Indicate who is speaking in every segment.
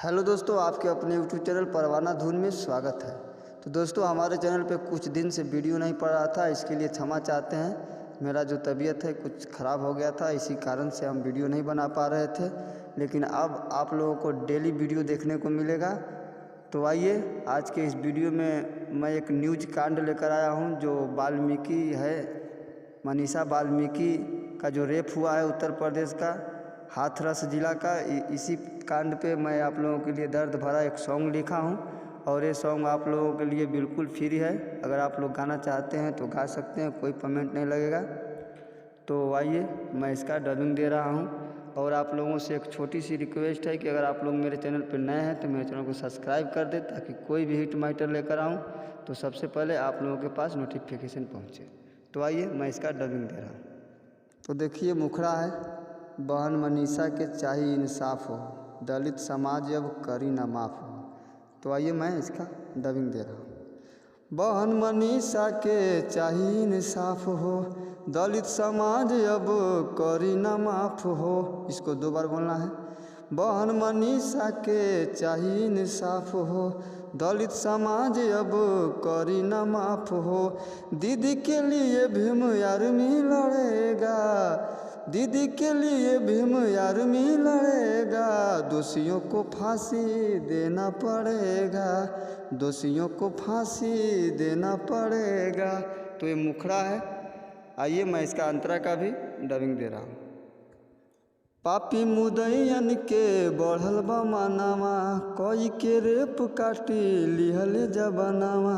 Speaker 1: Hello दोस्तों, आपके अपने यूट्यूब चैनल परवाना धुन में स्वागत है। तो दोस्तों, हमारे चैनल पे कुछ दिन से वीडियो नहीं पड़ रहा था, इसके लिए क्षमा चाहते हैं। मेरा जो तबीयत है कुछ ख़राब हो गया था, इसी कारण से हम वीडियो नहीं बना पा रहे थे। लेकिन अब आप लोगों को डेली वीडियो देखने को मिलेगा। तो आइए, आज के इस वीडियो में मैं एक न्यूज कांड लेकर आया हूँ जो वाल्मीकि है, मनीषा वाल्मीकि का जो रेप हुआ है उत्तर प्रदेश का हाथरस जिला का। इसी कांड पे मैं आप लोगों के लिए दर्द भरा एक सॉन्ग लिखा हूँ और ये सॉन्ग आप लोगों के लिए बिल्कुल फ्री है। अगर आप लोग गाना चाहते हैं तो गा सकते हैं, कोई पेमेंट नहीं लगेगा। तो आइए, मैं इसका डबिंग दे रहा हूँ। और आप लोगों से एक छोटी सी रिक्वेस्ट है कि अगर आप लोग मेरे चैनल पर नए हैं तो मेरे चैनल को सब्सक्राइब कर दें, ताकि कोई भी हिट मैटर लेकर आऊँ तो सबसे पहले आप लोगों के पास नोटिफिकेशन पहुँचे। तो आइए, मैं इसका डबिंग दे रहा हूँ। तो देखिए, मुखड़ा है, बहन मनीषा के चाहिए इंसाफ हो, दलित समाज अब करी ना माफ़ हो। तो आइए, मैं इसका डबिंग दे रहा हूँ। बहन मनीषा के चाहिए इंसाफ हो, दलित समाज अब करी ना माफ़ हो। इसको 2 बार बोलना है। बहन मनीषा के चाहिए इंसाफ हो, दलित समाज अब करी ना माफ़ हो। दीदी के लिए भीम आर्मी लड़ेगा, दीदी के लिए भीम आर्मी लड़ेगा। दोषियों को फांसी देना पड़ेगा, दोषियों को फांसी देना पड़ेगा। तो ये मुखड़ा है। आइए, मैं इसका अंतरा का भी डबिंग दे रहा हूँ। पापी मुदैयन के बढ़ल बा मानावा, कोई के रेप काटी लिहले जबानावा।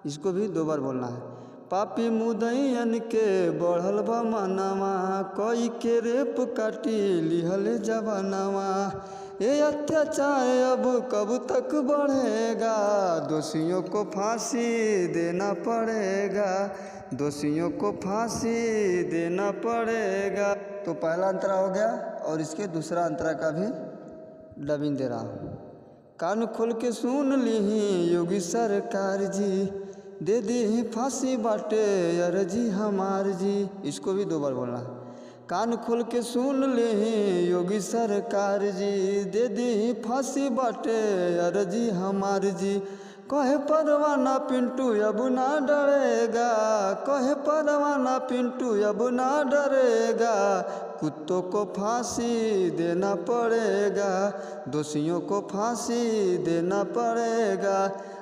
Speaker 1: इसको भी 2 बार बोलना है। पापी मुदैयन के बढ़ल बा मानावा, कोई के रेप काटी लिहले जबानावा। ये अत्याचार अब कब तक बढ़ेगा, दोषियों को फांसी देना पड़ेगा, दोषियों को फांसी देना पड़ेगा। तो पहला अंतरा हो गया और इसके दूसरा अंतरा का भी डबिंग दे रहा हूँ। कान खोल के सुन ली योगी सरकार जी, दे दी फांसी बाटे अर्जी हमार जी। इसको भी 2 बार बोलना है। कान खोल के सुन ली योगी सरकार जी, दे दी फांसी बाटे अर्जी हमार जी। कहे परवाना पिंटू अब ना डरेगा, कहे परवाना पिंटू अब ना डरेगा। कुत्तों को फांसी देना पड़ेगा, दोषियों को फांसी देना पड़ेगा।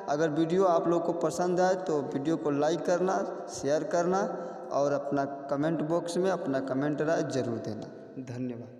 Speaker 1: अगर वीडियो आप लोग को पसंद आए तो वीडियो को लाइक करना, शेयर करना और अपना कमेंट बॉक्स में अपना कमेंट राय ज़रूर देना। धन्यवाद।